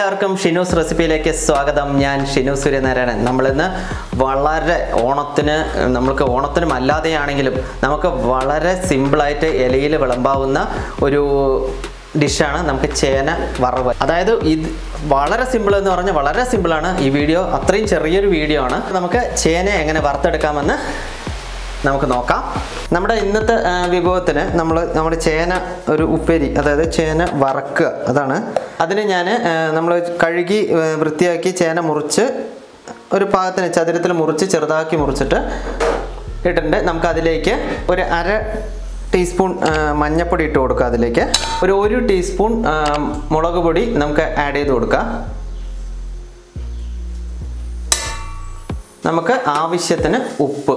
എല്ലാവർക്കും ഷിനൂസ് റെസിപ്പിയിലേക്ക് സ്വാഗതം. ഞാൻ ഷിനു സൂര്യനാരായണൻ. നമ്മളിന്ന് വളരെ നമുക്ക് ഓണത്തിനും അല്ലാതെയാണെങ്കിലും നമുക്ക് വളരെ സിമ്പിളായിട്ട് ഇലയിൽ വിളമ്പാവുന്ന ഒരു ഡിഷാണ് നമുക്ക് ചേന വറവ്. അതായത് ഇത് വളരെ സിമ്പിൾ എന്ന് പറഞ്ഞാൽ വളരെ സിമ്പിളാണ്. ഈ വീഡിയോ അത്രയും ചെറിയൊരു വീഡിയോ ആണ്. നമുക്ക് ചേന എങ്ങനെ വറുത്തെടുക്കാമെന്ന് നമുക്ക് നോക്കാം. നമ്മുടെ ഇന്നത്തെ വിഭവത്തിന് നമ്മുടെ ചേന ഒരു ഉപ്പേരി, അതായത് ചേന വറക്കുക, അതാണ്. അതിന് നമ്മൾ കഴുകി വൃത്തിയാക്കി ചേന മുറിച്ച് ഒരു പാകത്തിന് ചതുരത്തിൽ മുറിച്ച് ചെറുതാക്കി മുറിച്ചിട്ട് ഇട്ടിട്ടുണ്ട്. നമുക്കതിലേക്ക് ഒരു 1/2 ടീസ്പൂൺ മഞ്ഞൾപ്പൊടി ഇട്ട് കൊടുക്കുക. അതിലേക്ക് ഒരു 1 ടീസ്പൂൺ മുളക് പൊടി നമുക്ക് ആഡ് ചെയ്ത് കൊടുക്കാം. നമുക്ക് ആവശ്യത്തിന് ഉപ്പ്,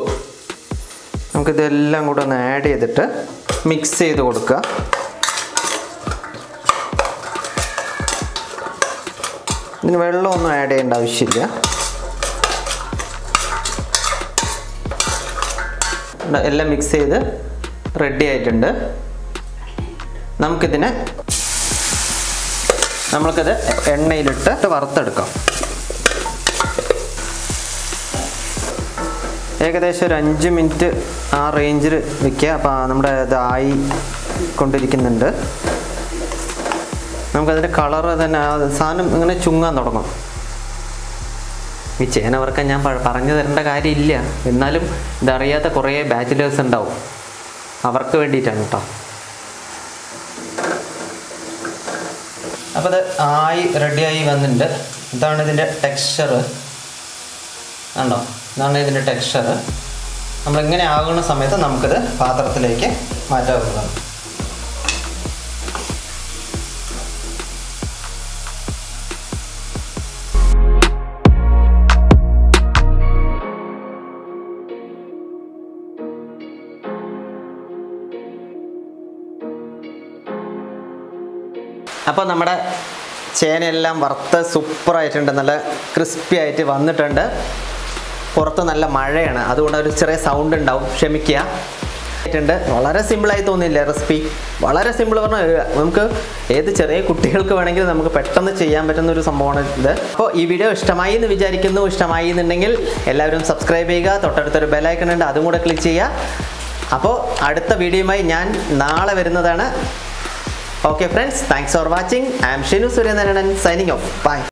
നമുക്കിതെല്ലാം കൂടെ ഒന്ന് ആഡ് ചെയ്തിട്ട് മിക്സ് ചെയ്ത് കൊടുക്കുക. ഇതിന് വെള്ളമൊന്നും ആഡ് ചെയ്യേണ്ട ആവശ്യമില്ല. എല്ലാം മിക്സ് ചെയ്ത് റെഡി ആയിട്ടുണ്ട്. നമുക്കിത് എണ്ണയിലിട്ട് വറുത്തെടുക്കാം. ഏകദേശം ഒരു 5 മിനിറ്റ് ആ റേഞ്ചിൽ വയ്ക്കുക. അപ്പോൾ നമ്മുടെ ഇതായി കൊണ്ടിരിക്കുന്നുണ്ട്. നമുക്കതിൻ്റെ കളറ് തന്നെ സാധനം ഇങ്ങനെ ചുങ്ങാൻ തുടങ്ങും. ഈ ചേന വറുക്കാൻ ഞാൻ പറഞ്ഞു തരേണ്ട കാര്യമില്ല, എന്നാലും ഇതറിയാത്ത കുറേ ബാച്ചിലേഴ്സ് ഉണ്ടാവും, അവർക്ക് വേണ്ടിയിട്ടാണ് കേട്ടോ. അപ്പോൾ ഇത് റെഡിയായി വന്നിട്ടുണ്ട്. ഇതാണ് ഇതിൻ്റെ ടെക്സ്ചർ, ഉണ്ടോ? ഇതാണ് ഇതിൻ്റെ ടെക്സ്ചർ. നമ്മളിങ്ങനെ ആകുന്ന സമയത്ത് നമുക്കിത് പാത്രത്തിലേക്ക് മാറ്റാവുന്നതാണ്. അപ്പോൾ നമ്മുടെ ചേനയെല്ലാം വറുത്ത് സൂപ്പറായിട്ടുണ്ട്, നല്ല ക്രിസ്പി ആയിട്ട് വന്നിട്ടുണ്ട്. പുറത്ത് നല്ല മഴയാണ്, അതുകൊണ്ട് ഒരു ചെറിയ സൗണ്ട് ഉണ്ടാവും, ക്ഷമിക്കുക. വളരെ സിമ്പിളായി തോന്നിയില്ല റെസിപ്പി? വളരെ സിമ്പിൾ പറഞ്ഞാൽ നമുക്ക് ഏത് ചെറിയ കുട്ടികൾക്ക് വേണമെങ്കിൽ നമുക്ക് പെട്ടെന്ന് ചെയ്യാൻ പറ്റുന്ന ഒരു സംഭവമാണ് ഇത്. അപ്പോൾ ഈ വീഡിയോ ഇഷ്ടമായി എന്ന് വിചാരിക്കുന്നു. ഇഷ്ടമായി എന്നുണ്ടെങ്കിൽ എല്ലാവരും സബ്സ്ക്രൈബ് ചെയ്യുക. തൊട്ടടുത്തൊരു ബെല്ലൈക്കൺ ഉണ്ട്, അതും കൂടെ ക്ലിക്ക് ചെയ്യുക. അപ്പോൾ അടുത്ത വീഡിയോയുമായി ഞാൻ നാളെ വരുന്നതാണ്. Okay friends, thanks for watching. I am Shinu Suryanarayanan signing off. Bye.